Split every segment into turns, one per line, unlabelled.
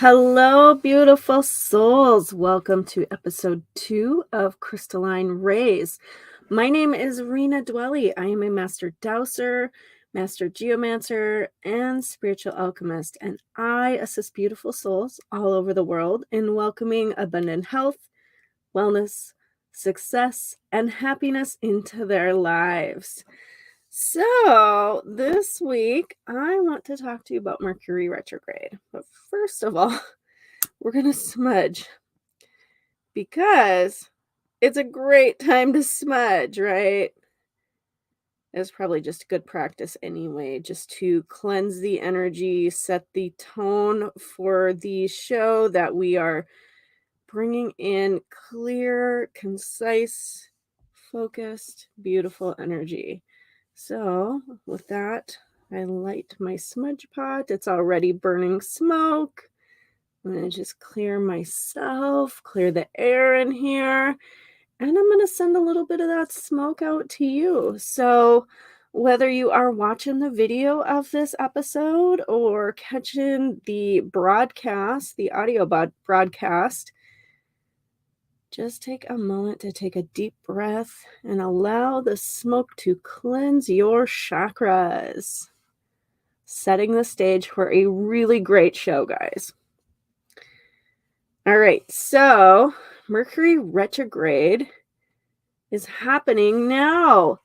Hello, beautiful souls. Welcome to episode 2 of Crystalline Rays. My name is Rena Dwelly. I am a master dowser, master geomancer, and spiritual alchemist, and I assist beautiful souls all over the world in welcoming abundant health, wellness, success, and happiness into their lives. So, this week, I want to talk to you about Mercury retrograde. But first of all, we're going to smudge because it's a great time to smudge, right? It's probably just good practice anyway, just to cleanse the energy, set the tone for the show that we are bringing in clear, concise, focused, beautiful energy. So, with that, I light my smudge pot. It's already burning smoke. I'm going to just clear myself, clear the air in here, and I'm going to send a little bit of that smoke out to you. So, whether you are watching the video of this episode or catching the broadcast, the audio broadcast, just take a moment to take a deep breath and allow the smoke to cleanse your chakras, setting the stage for a really great show, guys. All right, so Mercury retrograde is happening now.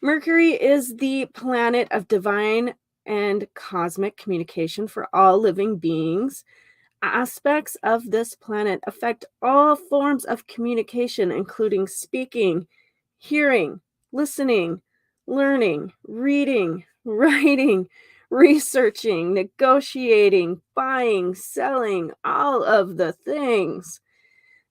Mercury is the planet of divine and cosmic communication for all living beings. Aspects of this planet affect all forms of communication, including speaking, hearing, listening, learning, reading, writing, researching, negotiating, buying, selling, all of the things.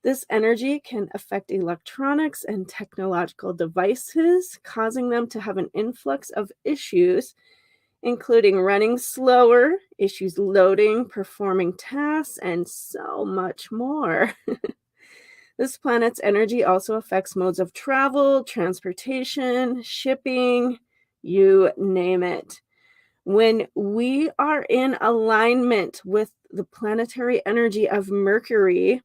This energy can affect electronics and technological devices, causing them to have an influx of issues, including running slower, issues loading, performing tasks, and so much more. This planet's energy also affects modes of travel, transportation, shipping, you name it. When we are in alignment with the planetary energy of Mercury,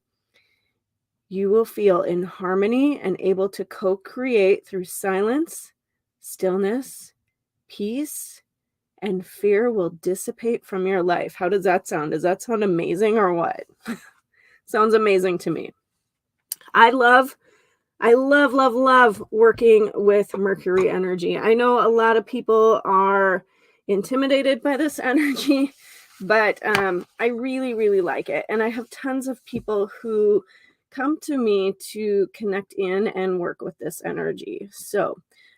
you will feel in harmony and able to co-create through silence, stillness, peace, and fear will dissipate from your life. How does that sound? Does that sound amazing or what? Sounds amazing to me. I love working with Mercury energy. I know a lot of people are intimidated by this energy, but I really like it. And I have tons of people who come to me to connect in and work with this energy. So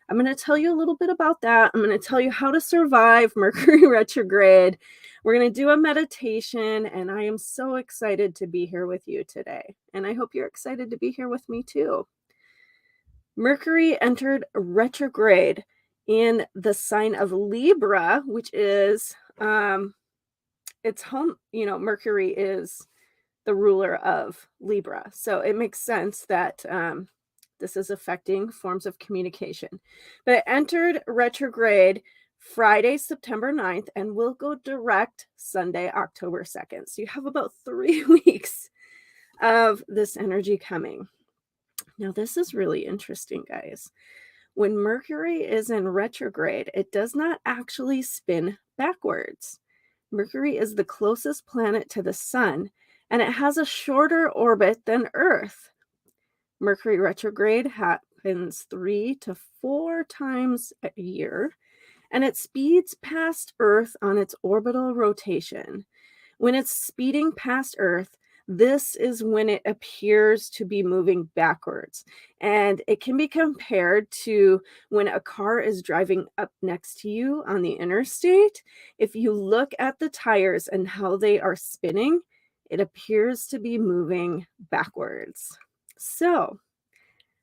I'm going to tell you a little bit about that. I'm going to tell you how to survive Mercury retrograde. We're going to do a meditation, and I am so excited to be here with you today. And I hope you're excited to be here with me too. Mercury entered retrograde in the sign of Libra, which is its home. Mercury is the ruler of Libra. So it makes sense that this is affecting forms of communication. But it entered retrograde Friday, September 9th, and will go direct Sunday, October 2nd. So you have about 3 weeks of this energy coming. Now, this is really interesting, guys. When Mercury is in retrograde, it does not actually spin backwards. Mercury is the closest planet to the sun, and it has a shorter orbit than Earth. Mercury retrograde happens 3 to 4 times a year, and it speeds past Earth on its orbital rotation. When it's speeding past Earth, this is when it appears to be moving backwards. And it can be compared to when a car is driving up next to you on the interstate. If you look at the tires and how they are spinning, it appears to be moving backwards. So,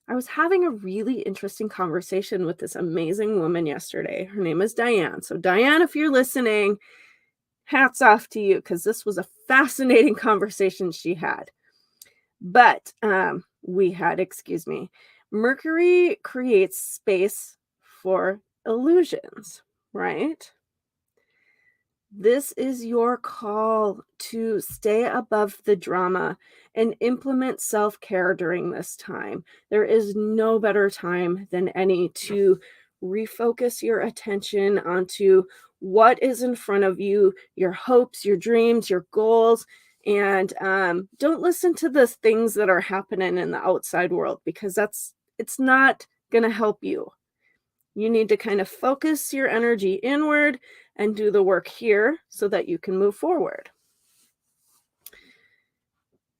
I was having a really interesting conversation with this amazing woman yesterday. Her name is Diane. So, Diane, if you're listening, hats off to you, because this was a fascinating conversation she had. But Mercury creates space for illusions, right? This is your call to stay above the drama and implement self care during this time. There is no better time than any to refocus your attention onto what is in front of you, your hopes, your dreams, your goals. And don't listen to the things that are happening in the outside world because it's not going to help you. You need to kind of focus your energy inward and do the work here so that you can move forward.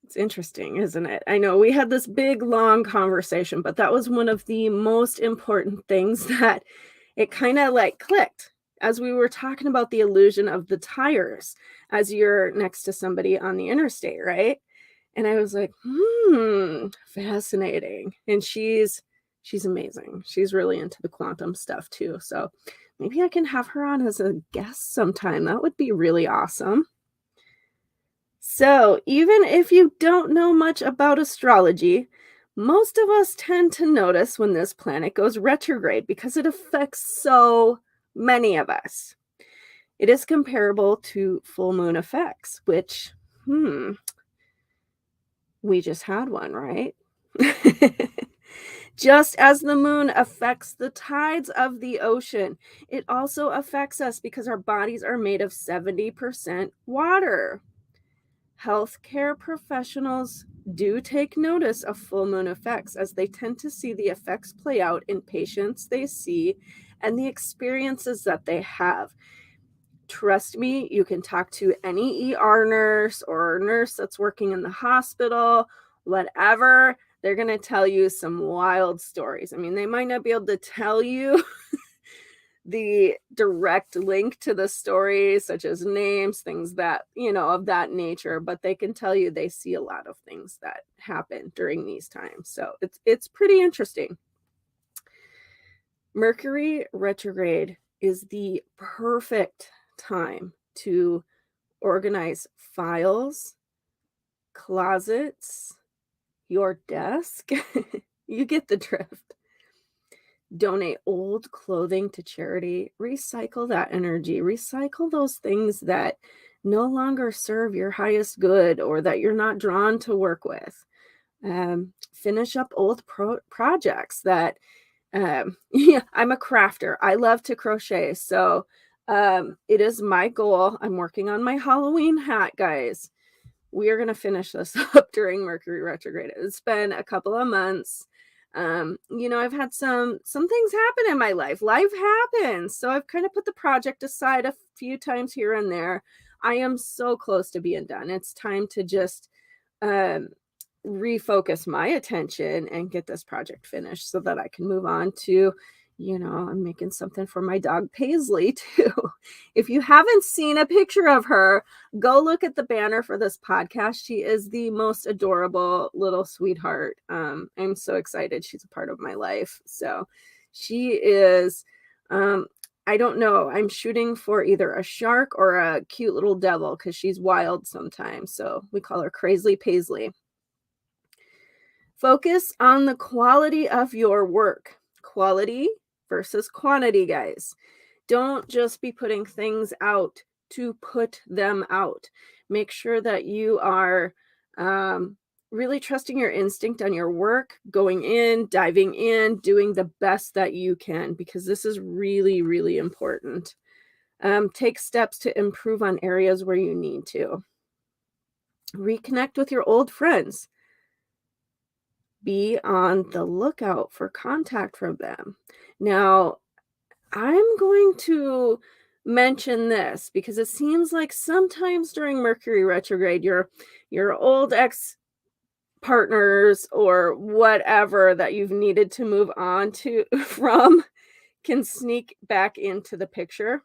It's interesting, isn't it? I know we had this big, long conversation, but that was one of the most important things that it kind of like clicked as we were talking about the illusion of the tires as you're next to somebody on the interstate, right? And I was like, fascinating. And she's amazing. She's really into the quantum stuff too. So maybe I can have her on as a guest sometime. That would be really awesome. So, even if you don't know much about astrology, most of us tend to notice when this planet goes retrograde because it affects so many of us. It is comparable to full moon effects, which, we just had one, right? Just as the moon affects the tides of the ocean, it also affects us because our bodies are made of 70% water. Healthcare professionals do take notice of full moon effects as they tend to see the effects play out in patients they see and the experiences that they have. Trust me, you can talk to any ER nurse or nurse that's working in the hospital, whatever. They're going to tell you some wild stories. I mean, they might not be able to tell you the direct link to the stories, such as names, things that, of that nature, but they can tell you they see a lot of things that happen during these times. So it's pretty interesting. Mercury retrograde is the perfect time to organize files, closets, your desk. You get the drift. Donate old clothing to charity, recycle that energy, recycle those things that no longer serve your highest good or that you're not drawn to work with. Finish up old projects that, yeah, I'm a crafter. I love to crochet. So it is my goal. I'm working on my Halloween hat, guys. We are going to finish this up during Mercury retrograde. It's been a couple of months. I've had some things happen in my life. Life happens. So I've kind of put the project aside a few times here and there. I am so close to being done. It's time to just refocus my attention and get this project finished so that I can move on to, I'm making something for my dog Paisley too. If you haven't seen a picture of her, go look at the banner for this podcast. She is the most adorable little sweetheart. I'm so excited she's a part of my life. So she is, I don't know. I'm shooting for either a shark or a cute little devil because she's wild sometimes. So we call her Crazy Paisley. Focus on the quality of your work. Quality versus quantity, guys. Don't just be putting things out to put them out. Make sure that you are really trusting your instinct on your work, going in, diving in, doing the best that you can, because this is really, really important. Take steps to improve on areas where you need to. Reconnect with your old friends. Be on the lookout for contact from them. Now, I'm going to mention this because it seems like sometimes during Mercury retrograde, your old ex partners or whatever that you've needed to move on to from can sneak back into the picture.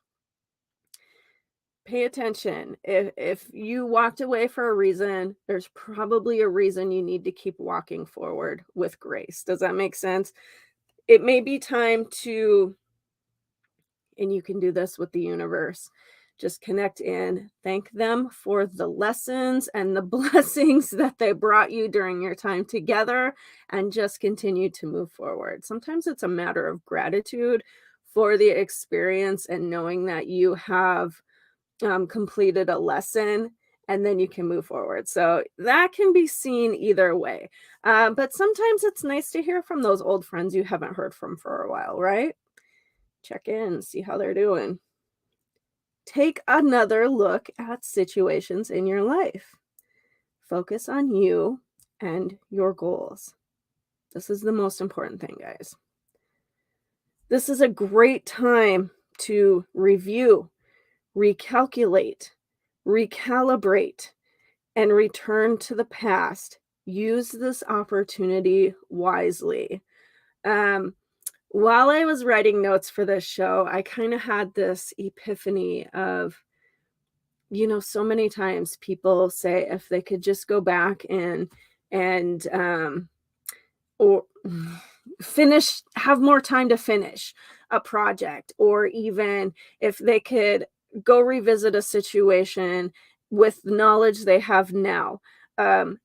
Pay attention. If you walked away for a reason, there's probably a reason you need to keep walking forward with grace. Does that make sense? It may be time to, and you can do this with the universe, just connect in, thank them for the lessons and the blessings that they brought you during your time together, and just continue to move forward. Sometimes it's a matter of gratitude for the experience and knowing that you have completed a lesson, and then you can move forward. So that can be seen either way. But sometimes it's nice to hear from those old friends you haven't heard from for a while, right? Check in, see how they're doing. Take another look at situations in your life. Focus on you and your goals. This is the most important thing, guys. This is a great time to review, recalculate, recalibrate, and return to the past. Use this opportunity wisely. While I was writing notes for this show, I kind of had this epiphany of, so many times people say if they could just go back and or have more time to finish a project, or even if they could go revisit a situation with knowledge they have now. Um,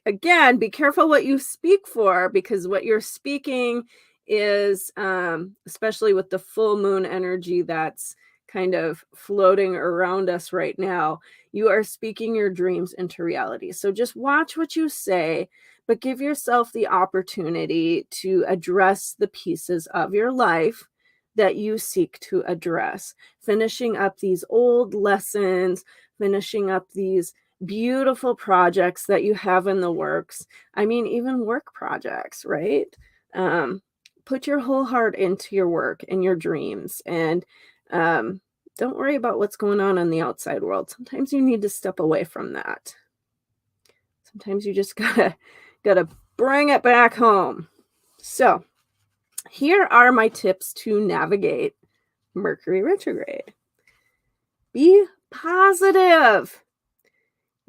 Again, be careful what you speak for, because what you're speaking is, especially with the full moon energy that's kind of floating around us right now, you are speaking your dreams into reality. So just watch what you say, but give yourself the opportunity to address the pieces of your life that you seek to address, finishing up these old lessons, finishing up these beautiful projects that you have in the works. I mean, even work projects, right? Put your whole heart into your work and your dreams, and don't worry about what's going on in the outside world. Sometimes you need to step away from that. Sometimes you just gotta bring it back home. So here are my tips to navigate Mercury retrograde. Be positive.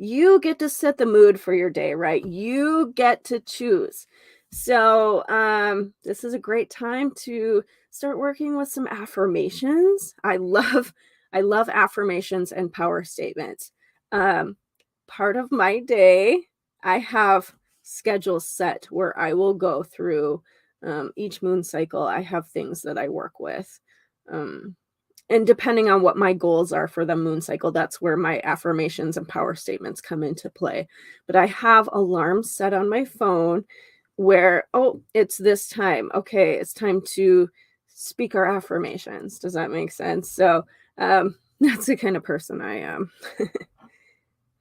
You get to set the mood for your day, right? You get to choose. So this is a great time to start working with some affirmations. I love affirmations and power statements. Part of my day, I have schedules set where I will go through each moon cycle. I have things that I work with. And depending on what my goals are for the moon cycle, that's where my affirmations and power statements come into play. But I have alarms set on my phone where, it's this time. Okay, it's time to speak our affirmations. Does that make sense? So that's the kind of person I am.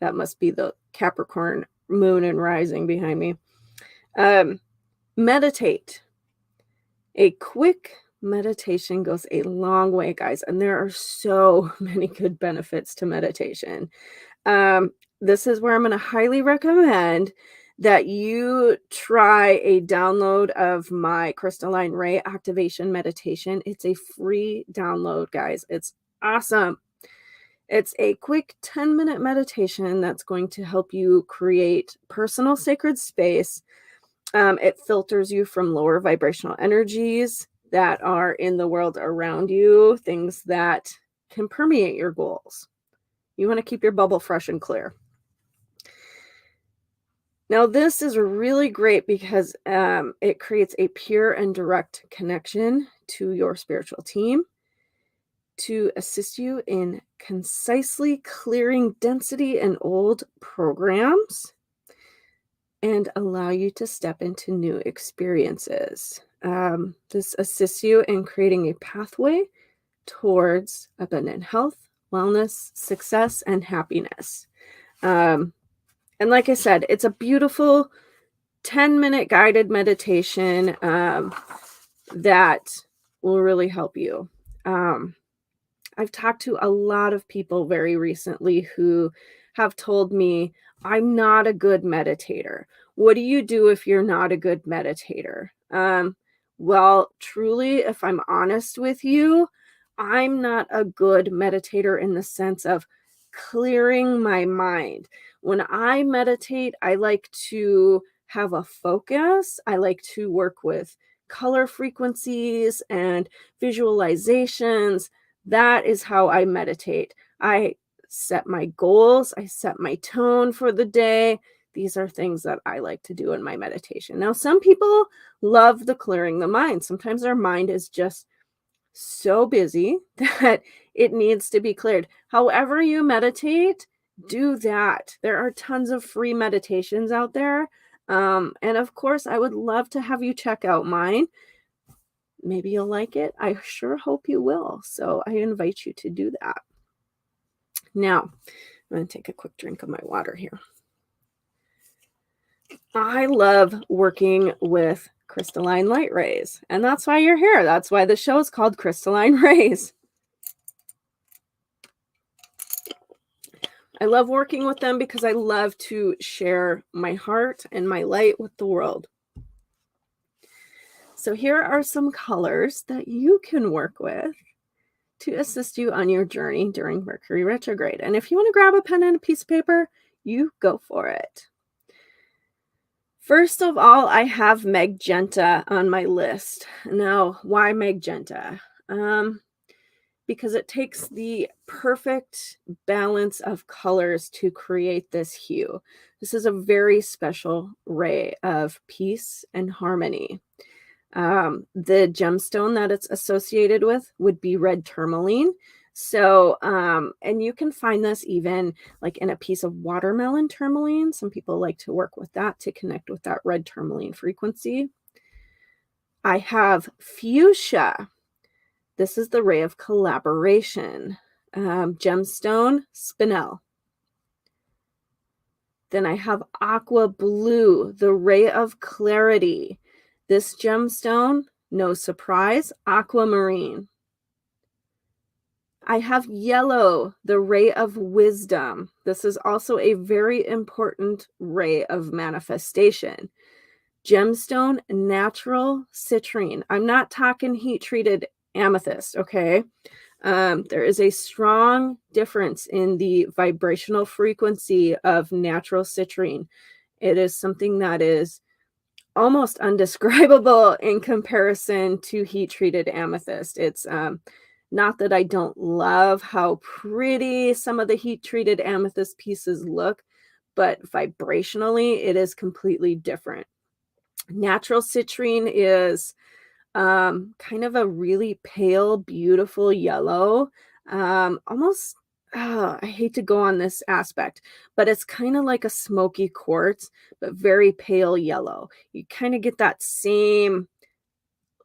That must be the Capricorn moon and rising behind me. Meditate. A quick meditation goes a long way, guys, and there are so many good benefits to meditation. This is where I'm going to highly recommend that you try a download of my Crystalline Ray activation meditation. It's a free download, guys. It's awesome. It's a quick 10-minute meditation that's going to help you create personal sacred space. It filters you from lower vibrational energies that are in the world around you, things that can permeate your goals. You want to keep your bubble fresh and clear. Now, this is really great because it creates a pure and direct connection to your spiritual team to assist you in concisely clearing density and old programs and allow you to step into new experiences. This assists you in creating a pathway towards abundant health, wellness, success, and happiness. And like I said, it's a beautiful 10-minute guided meditation that will really help you. I've talked to a lot of people very recently who have told me, I'm not a good meditator. What do you do if you're not a good meditator? Well, truly, if I'm honest with you, I'm not a good meditator in the sense of clearing my mind. When I meditate, I like to have a focus. I like to work with color frequencies and visualizations. That is how I meditate. I set my goals. I set my tone for the day. These are things that I like to do in my meditation. Now, some people love the clearing the mind. Sometimes our mind is just so busy that it needs to be cleared. However you meditate, do that. There are tons of free meditations out there. And of course, I would love to have you check out mine. Maybe you'll like it. I sure hope you will. So I invite you to do that. Now, I'm going to take a quick drink of my water here. I love working with crystalline light rays, and that's why you're here. That's why the show is called Crystalline Rays. I love working with them because I love to share my heart and my light with the world. So here are some colors that you can work with to assist you on your journey during Mercury retrograde. And if you want to grab a pen and a piece of paper, you go for it. First of all, I have magenta on my list. Now, why magenta? Because it takes the perfect balance of colors to create this hue. This is a very special ray of peace and harmony. The gemstone that it's associated with would be red tourmaline. So, and you can find this even like in a piece of watermelon tourmaline. Some people like to work with that to connect with that red tourmaline frequency. I have fuchsia. This is the ray of collaboration. Gemstone, spinel. Then I have aqua blue, the ray of clarity. This gemstone, no surprise, aquamarine. I have yellow, the ray of wisdom. This is also a very important ray of manifestation. Gemstone, natural citrine. I'm not talking heat-treated amethyst, okay? There is a strong difference in the vibrational frequency of natural citrine. It is something that is almost undescribable in comparison to heat-treated amethyst. It's not that I don't love how pretty some of the heat-treated amethyst pieces look, but vibrationally, it is completely different. Natural citrine is kind of a really pale, beautiful yellow, almost, I hate to go on this aspect, but it's kind of like a smoky quartz, but very pale yellow. You kind of get that same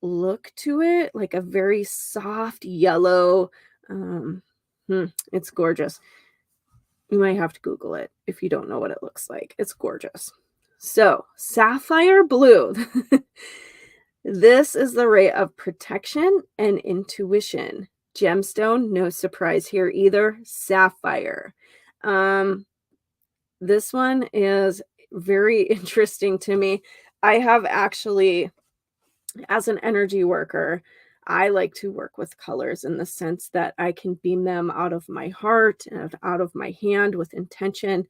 look to it, like a very soft yellow. It's gorgeous. You might have to Google it if you don't know what it looks like. It's gorgeous. So, sapphire blue. This is the ray of protection and intuition. Gemstone, no surprise here either, sapphire. This one is very interesting to me. I have actually, as an energy worker, I like to work with colors in the sense that I can beam them out of my heart and out of my hand with intention.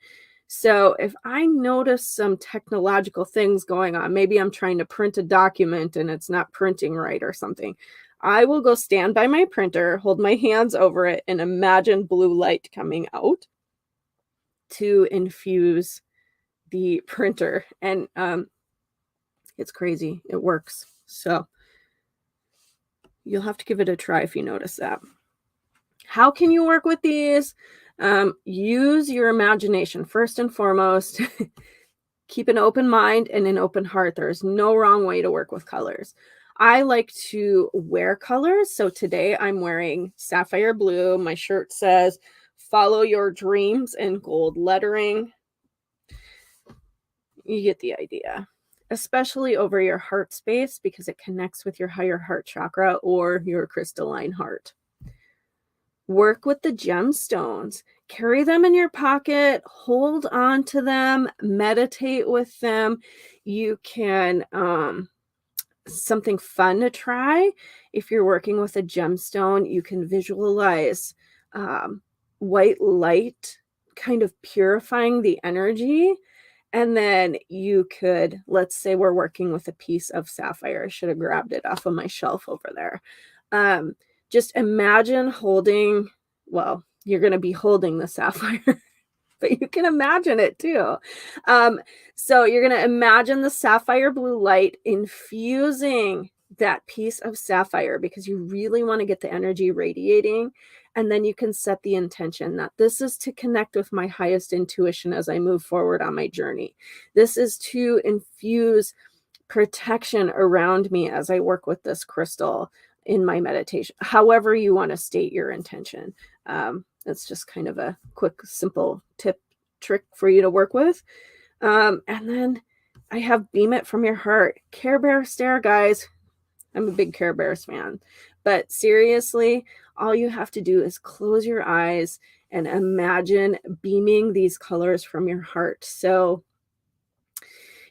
So if I notice some technological things going on, maybe I'm trying to print a document and it's not printing right or something, I will go stand by my printer, hold my hands over it, and imagine blue light coming out to infuse the printer. And it's crazy. It works. So you'll have to give it a try if you notice that. How can you work with these? Use your imagination first and foremost. Keep an open mind and an open heart. There is no wrong way to work with colors. I like to wear colors. So today I'm wearing sapphire blue. My shirt says, "Follow your dreams" in gold lettering. You get the idea. Especially over your heart space because it connects with your higher heart chakra or your crystalline heart. Work with the gemstones. Carry them in your pocket. Hold on to them. Meditate with them. You can, something fun to try. If you're working with a gemstone, you can visualize white light kind of purifying the energy. And then you could, let's say we're working with a piece of sapphire. I should have grabbed it off of my shelf over there. Just imagine holding, well, you're going to be holding the sapphire, but you can imagine it too. So you're going to imagine the sapphire blue light infusing that piece of sapphire because you really want to get the energy radiating. And then you can set the intention that this is to connect with my highest intuition as I move forward on my journey. This is to infuse protection around me as I work with this crystal in my meditation, however you want to state your intention. It's just kind of a quick, simple trick for you to work with. And then I have beam it from your heart. Care Bear stare, guys. I'm a big Care Bears fan. But seriously, all you have to do is close your eyes and imagine beaming these colors from your heart. So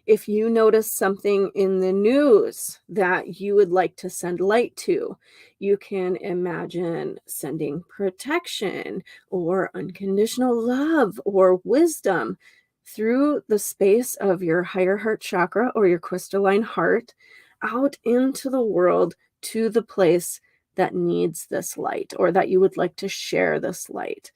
if you notice something in the news that you would like to send light to, you can imagine sending protection or unconditional love or wisdom through the space of your higher heart chakra or your crystalline heart out into the world to the place that needs this light or that you would like to share this light.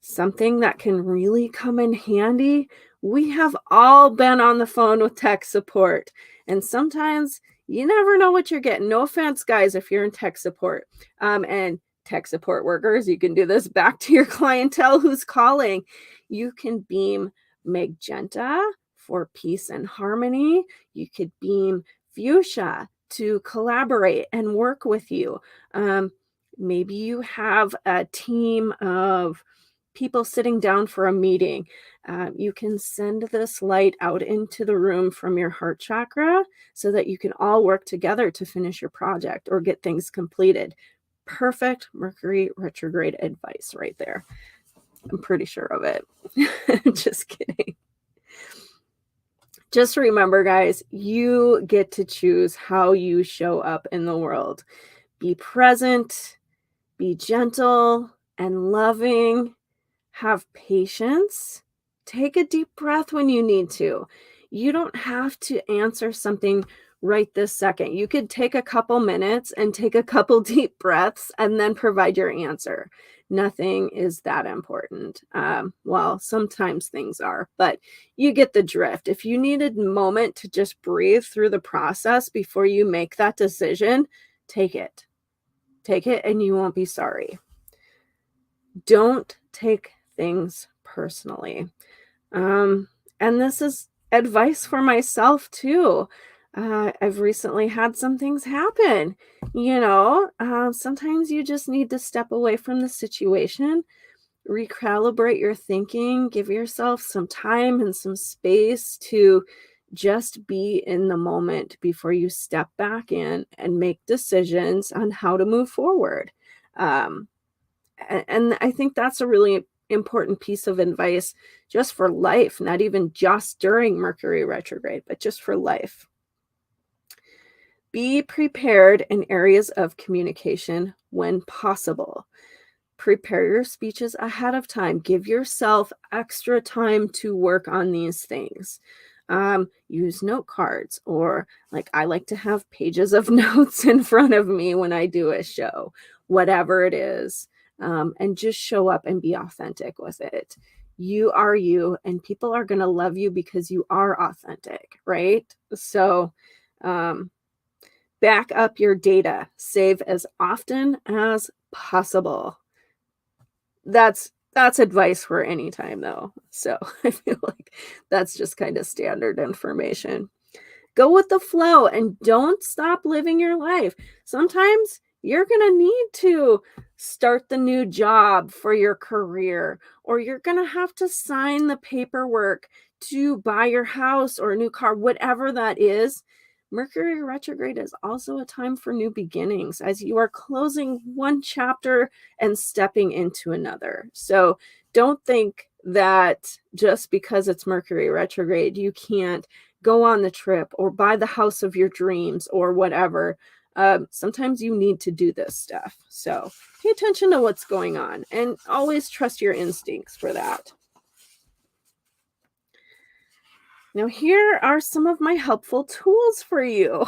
Something that can really come in handy. We have all been on the phone with tech support, and sometimes you never know what you're getting. No offense, guys, if you're in tech support. And tech support workers, you can do this back to your clientele who's calling. You can beam magenta for peace and harmony. You could beam fuchsia to collaborate and work with you. Maybe you have a team of people sitting down for a meeting. You can send this light out into the room from your heart chakra so that you can all work together to finish your project or get things completed. Perfect Mercury retrograde advice right there. I'm pretty sure of it. Just kidding. Just remember, guys, you get to choose how you show up in the world. Be present, be gentle and loving. Have patience. Take a deep breath when you need to. You don't have to answer something right this second. You could take a couple minutes and take a couple deep breaths and then provide your answer. Nothing is that important. Well, sometimes things are, but you get the drift. If you need a moment to just breathe through the process before you make that decision, take it. Take it and you won't be sorry. Don't take things personally. And this is advice for myself too. I've recently had some things happen. Sometimes you just need to step away from the situation, recalibrate your thinking, give yourself some time and some space to just be in the moment before you step back in and make decisions on how to move forward. And I think that's a really important piece of advice just for life, not even just during Mercury retrograde, but just for life. Be prepared in areas of communication when possible. Prepare your speeches ahead of time. Give yourself extra time to work on these things. Use note cards, or like I like to have pages of notes in front of me when I do a show, whatever it is. And just show up and be authentic with it. You are you, and people are going to love you because you are authentic, right? So back up your data. Save as often as possible. That's advice for any time, though. So I feel like that's just kind of standard information. Go with the flow and don't stop living your life. Sometimes you're going to need to start the new job for your career, or you're going to have to sign the paperwork to buy your house or a new car, whatever that is. Mercury retrograde is also a time for new beginnings as you are closing one chapter and stepping into another. So don't think that just because it's Mercury retrograde, you can't go on the trip or buy the house of your dreams or whatever. Sometimes you need to do this stuff. So pay attention to what's going on and always trust your instincts for that. Now, here are some of my helpful tools for you.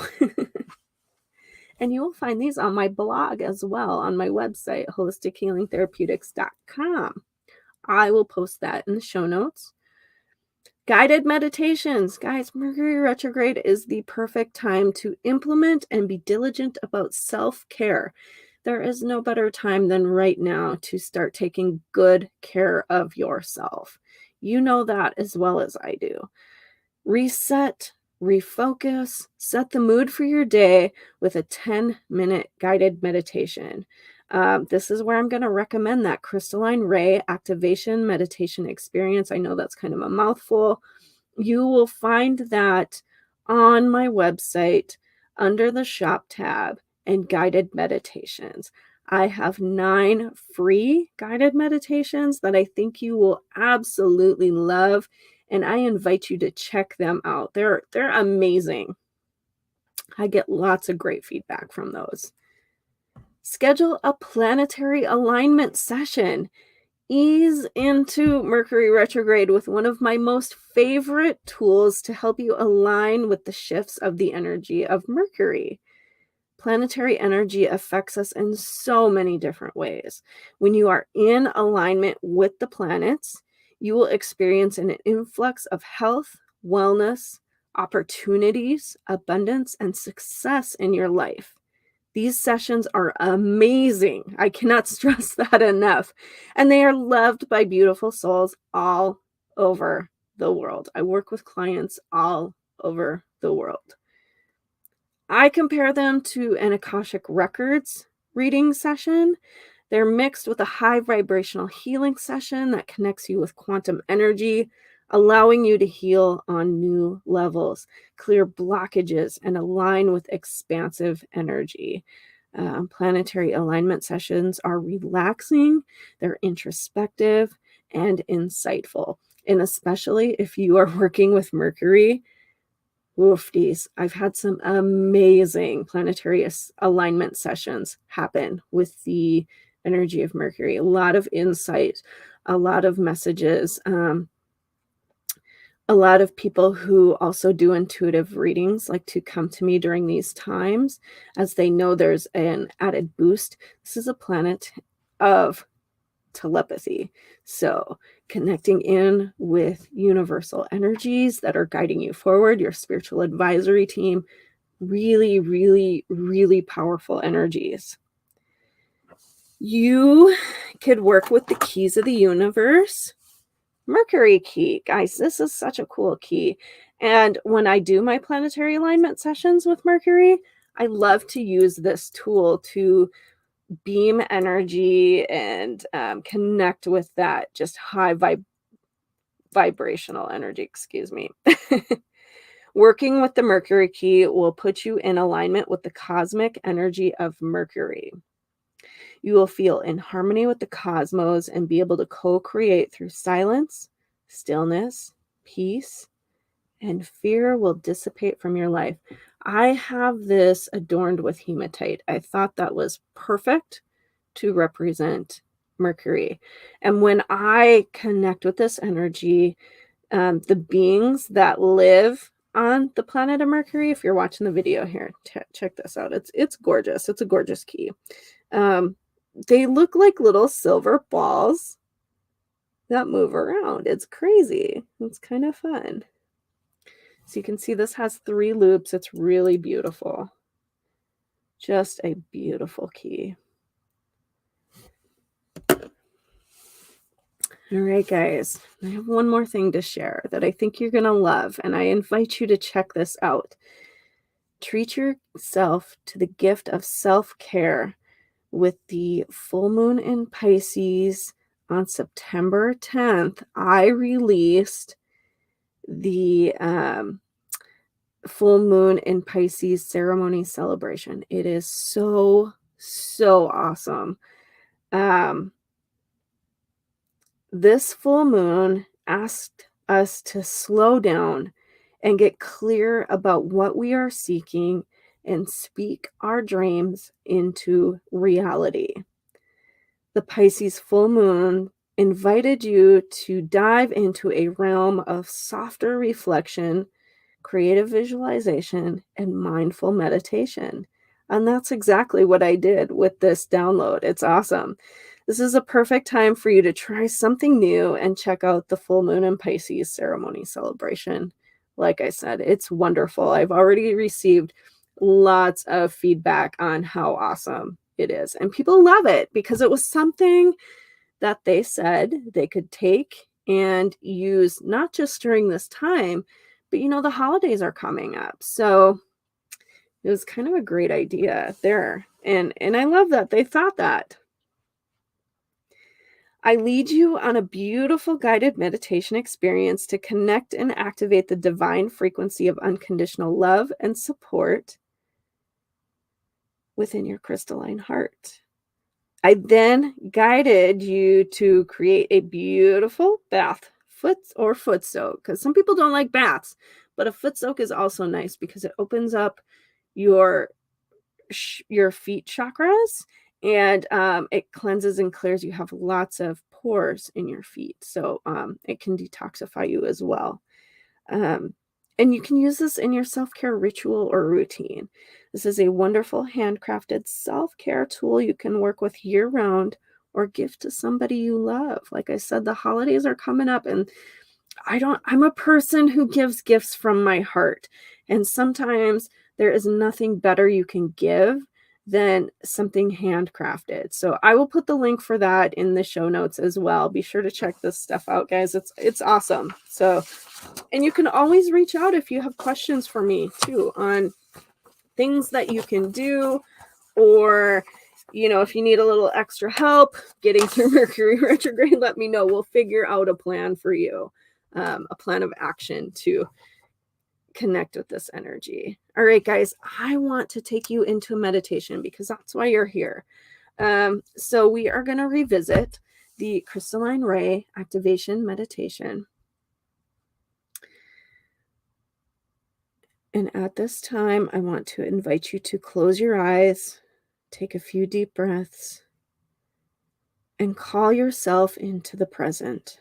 And you will find these on my blog as well, on my website, holistichealingtherapeutics.com. I will post that in the show notes. Guided meditations. Guys, Mercury retrograde is the perfect time to implement and be diligent about self-care. There is no better time than right now to start taking good care of yourself. You know that as well as I do. Reset, refocus, set the mood for your day with a 10-minute guided meditation. This is where I'm going to recommend that Crystalline Ray Activation Meditation Experience. I know that's kind of a mouthful. You will find that on my website under the shop tab and guided meditations. I have 9 free guided meditations that I think you will absolutely love, and I invite you to check them out. They're amazing. I get lots of great feedback from those. Schedule a planetary alignment session. Ease into Mercury retrograde with one of my most favorite tools to help you align with the shifts of the energy of Mercury. Planetary energy affects us in so many different ways. When you are in alignment with the planets, you will experience an influx of health, wellness, opportunities, abundance, and success in your life. These sessions are amazing. I cannot stress that enough. And they are loved by beautiful souls all over the world. I work with clients all over the world. I compare them to an Akashic Records reading session. They're mixed with a high vibrational healing session that connects you with quantum energy, allowing you to heal on new levels, clear blockages, and align with expansive energy. Planetary alignment sessions are relaxing, they're introspective, and insightful. And especially if you are working with Mercury, woofdies, I've had some amazing planetary alignment sessions happen with the energy of Mercury. A lot of insight, a lot of messages, a lot of people who also do intuitive readings like to come to me during these times as they know there's an added boost. This is a planet of telepathy. So connecting in with universal energies that are guiding you forward, your spiritual advisory team, really, really, really powerful energies. You could work with the keys of the universe. Mercury Key. Guys, this is such a cool key. And when I do my planetary alignment sessions with Mercury, I love to use this tool to beam energy and connect with that just high vibrational energy, excuse me. Working with the Mercury Key will put you in alignment with the cosmic energy of Mercury. You will feel in harmony with the cosmos and be able to co-create through silence, stillness, peace, and fear will dissipate from your life. I have this adorned with hematite. I thought that was perfect to represent Mercury. And when I connect with this energy, the beings that live on the planet of Mercury, if you're watching the video here, check this out. It's gorgeous. It's a gorgeous key. They look like little silver balls that move around. It's crazy. It's kind of fun. So you can see this has 3 loops. It's really beautiful. Just a beautiful key. All right, guys. I have one more thing to share that I think you're going to love, and I invite you to check this out. Treat yourself to the gift of self-care with the full moon in Pisces on September 10th. I released the full moon in Pisces ceremony celebration. It is so, so awesome. This full moon asked us to slow down and get clear about what we are seeking and speak our dreams into reality. The Pisces full moon invited you to dive into a realm of softer reflection, creative visualization, and mindful meditation. And that's exactly what I did with this download. It's awesome. This is a perfect time for you to try something new and check out the full moon in Pisces ceremony celebration. Like I said, it's wonderful. I've already received lots of feedback on how awesome it is. And people love it because it was something that they said they could take and use not just during this time, but the holidays are coming up. So it was kind of a great idea there. And I love that they thought that. I lead you on a beautiful guided meditation experience to connect and activate the divine frequency of unconditional love and support within your crystalline heart. I then guided you to create a beautiful bath, foot soak, because some people don't like baths, but a foot soak is also nice because it opens up your your feet chakras, and it cleanses and clears. You have lots of pores in your feet, so it can detoxify you as well. Um, and you can use this in your self-care ritual or routine. This is a wonderful handcrafted self-care tool you can work with year-round or gift to somebody you love. Like I said, the holidays are coming up, and I'm a person who gives gifts from my heart. And sometimes there is nothing better you can give than something handcrafted. So I will put the link for that in the show notes as well. Be sure to check this stuff out, guys. It's awesome. So, and you can always reach out if you have questions for me too on things that you can do, or if you need a little extra help getting through Mercury retrograde, let me know. We'll figure out a plan for you, a plan of action to connect with this energy. All right, guys, I want to take you into meditation because that's why you're here. So we are going to revisit the crystalline ray activation meditation. And at this time, I want to invite you to close your eyes, take a few deep breaths, and call yourself into the present.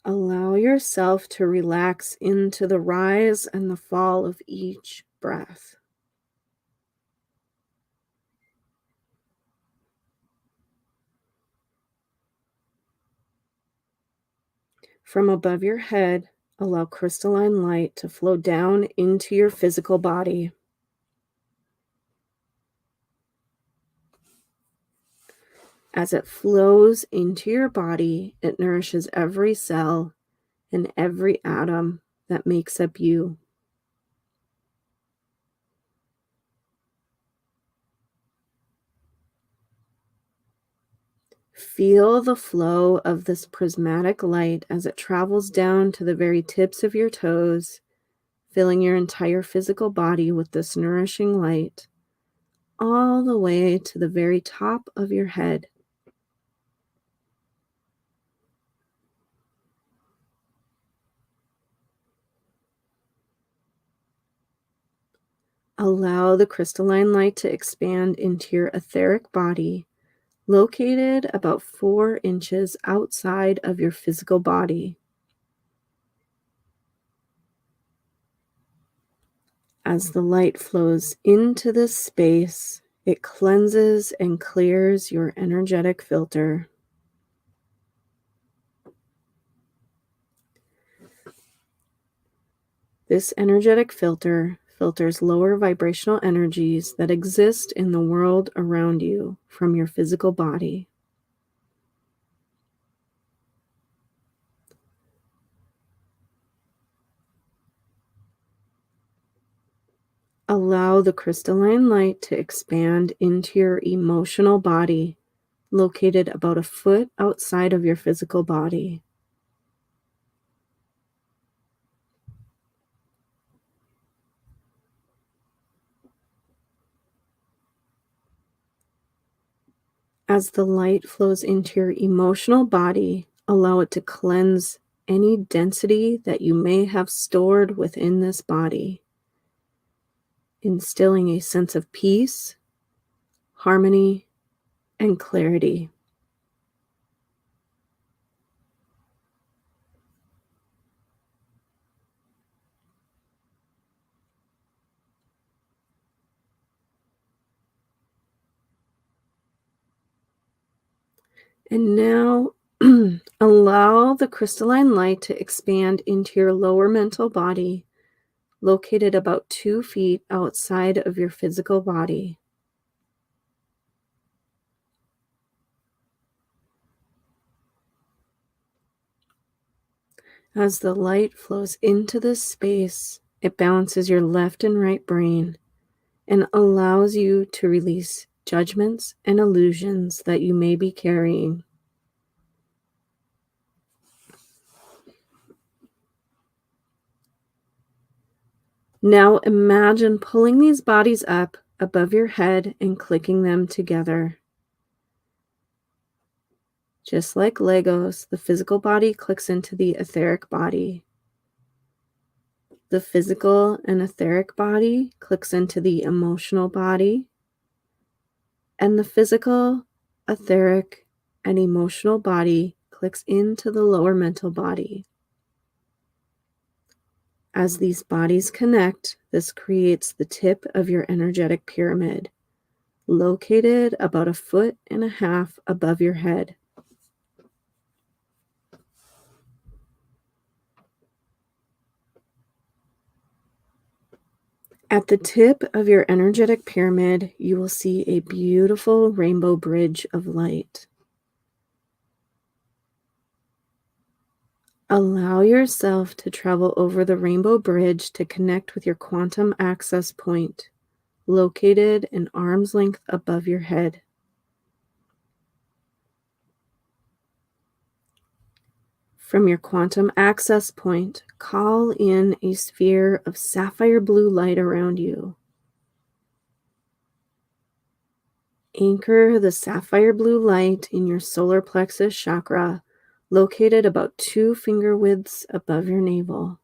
Allow yourself to relax into the rise and the fall of each breath. From above your head, allow crystalline light to flow down into your physical body. As it flows into your body, it nourishes every cell and every atom that makes up you. Feel the flow of this prismatic light as it travels down to the very tips of your toes, filling your entire physical body with this nourishing light, all the way to the very top of your head. Allow the crystalline light to expand into your etheric body, located about 4 inches outside of your physical body. As the light flows into this space, it cleanses and clears your energetic filter. This energetic filter filters lower vibrational energies that exist in the world around you from your physical body. Allow the crystalline light to expand into your emotional body, located about a foot outside of your physical body. As the light flows into your emotional body, allow it to cleanse any density that you may have stored within this body, instilling a sense of peace, harmony, and clarity. And now allow the crystalline light to expand into your lower mental body, located about 2 feet outside of your physical body. As the light flows into this space, it balances your left and right brain and allows you to release judgments and illusions that you may be carrying. Now imagine pulling these bodies up above your head and clicking them together. Just like Legos, the physical body clicks into the etheric body. The physical and etheric body clicks into the emotional body. And the physical, etheric, and emotional body clicks into the lower mental body. As these bodies connect, this creates the tip of your energetic pyramid, located about 1.5 feet above your head. At the tip of your energetic pyramid, you will see a beautiful rainbow bridge of light. Allow yourself to travel over the rainbow bridge to connect with your quantum access point, located an arm's length above your head. From your quantum access point, call in a sphere of sapphire blue light around you. Anchor the sapphire blue light in your solar plexus chakra, located about 2 finger widths above your navel.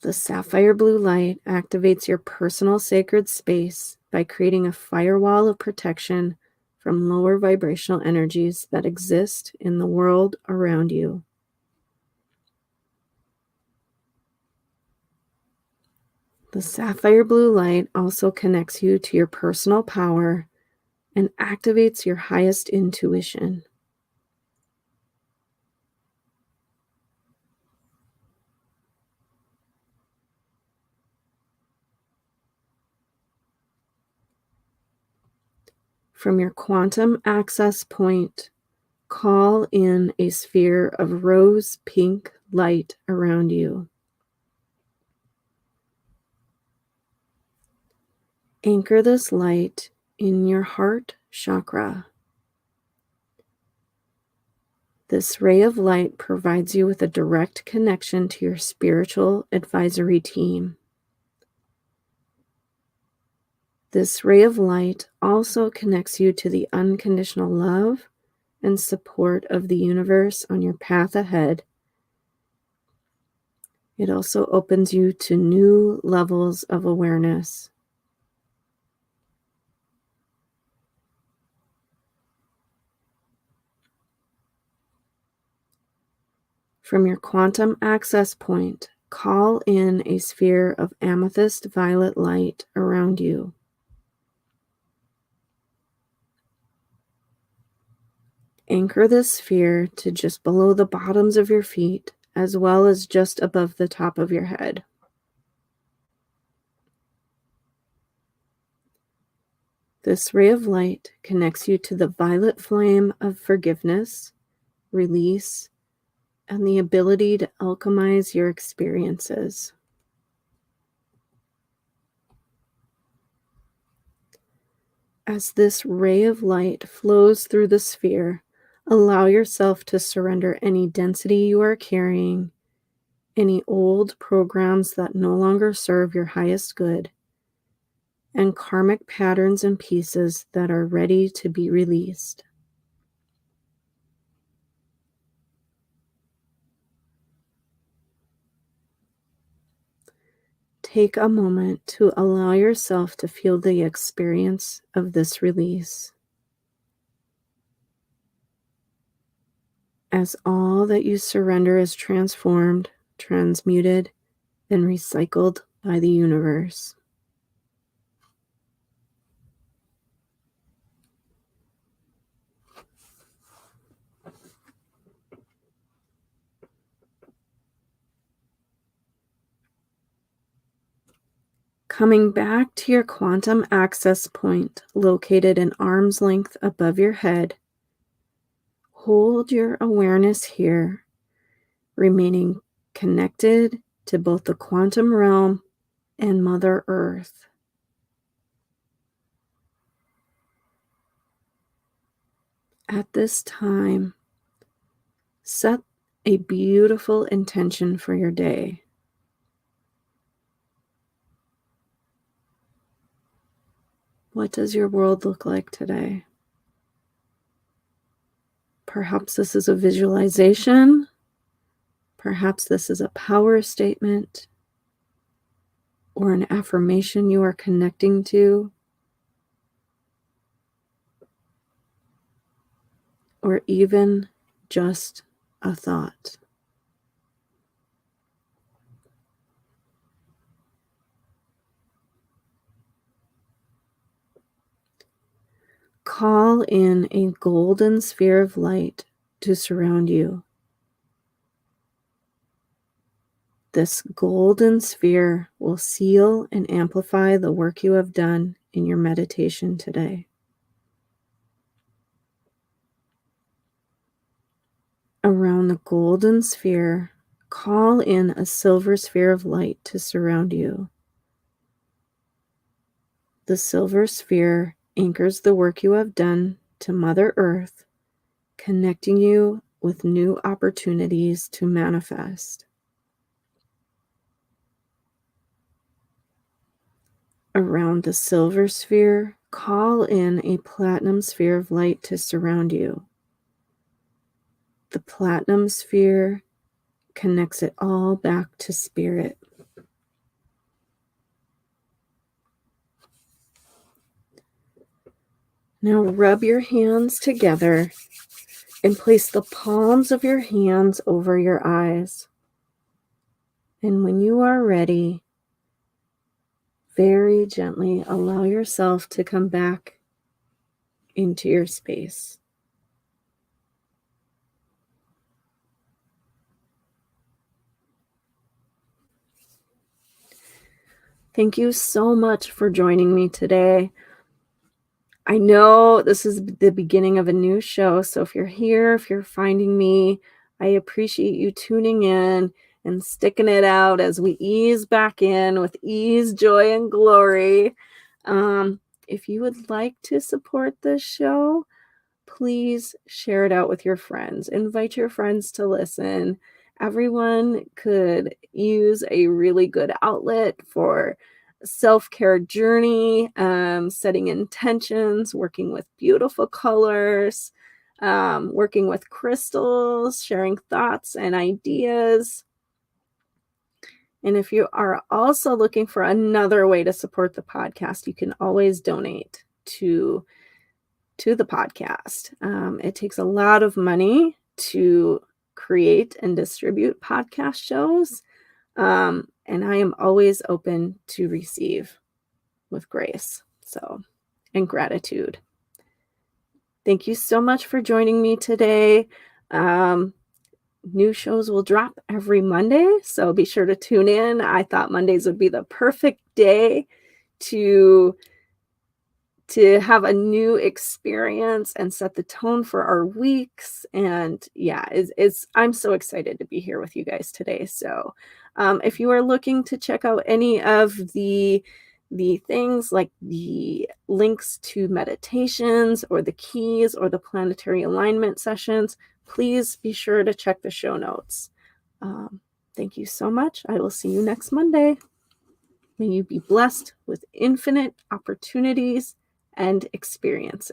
The sapphire blue light activates your personal sacred space by creating a firewall of protection from lower vibrational energies that exist in the world around you. The sapphire blue light also connects you to your personal power and activates your highest intuition. From your quantum access point, call in a sphere of rose pink light around you. Anchor this light in your heart chakra. This ray of light provides you with a direct connection to your spiritual advisory team. This ray of light also connects you to the unconditional love and support of the universe on your path ahead. It also opens you to new levels of awareness. From your quantum access point, call in a sphere of amethyst violet light around you. Anchor this sphere to just below the bottoms of your feet, as well as just above the top of your head. This ray of light connects you to the violet flame of forgiveness, release, and the ability to alchemize your experiences. As this ray of light flows through the sphere, allow yourself to surrender any density you are carrying, any old programs that no longer serve your highest good, and karmic patterns and pieces that are ready to be released. Take a moment to allow yourself to feel the experience of this release. As all that you surrender is transformed, transmuted, and recycled by the universe. Coming back to your quantum access point located an arm's length above your head, hold your awareness here, remaining connected to both the quantum realm and Mother Earth. At this time, set a beautiful intention for your day. What does your world look like today? Perhaps this is a visualization. Perhaps this is a power statement or an affirmation you are connecting to, or even just a thought. Call in a golden sphere of light to surround you. This golden sphere will seal and amplify the work you have done in your meditation today. Around the golden sphere, call in a silver sphere of light to surround you. The silver sphere anchors the work you have done to Mother Earth, connecting you with new opportunities to manifest. Around the silver sphere, call in a platinum sphere of light to surround you. The platinum sphere connects it all back to spirit. Now rub your hands together and place the palms of your hands over your eyes. And when you are ready, very gently allow yourself to come back into your space. Thank you so much for joining me today. I know this is the beginning of a new show, so if you're here, if you're finding me, I appreciate you tuning in and sticking it out as we ease back in with ease, joy, and glory. If you would like to support this show, please share it out with your friends. Invite your friends to listen. Everyone could use a really good outlet for self-care journey, setting intentions, working with beautiful colors, working with crystals, sharing thoughts and ideas. And if you are also looking for another way to support the podcast, you can always donate to the podcast. It takes a lot of money to create and distribute podcast shows. And I am always open to receive with grace. And gratitude. Thank you so much for joining me today. New shows will drop every Monday, so be sure to tune in. I thought Mondays would be the perfect day to have a new experience and set the tone for our weeks. And yeah, I'm so excited to be here with you guys today. So if you are looking to check out any of the things like the links to meditations or the keys or the planetary alignment sessions, please be sure to check the show notes. Thank you so much. I will see you next Monday. May you be blessed with infinite opportunities and experiences.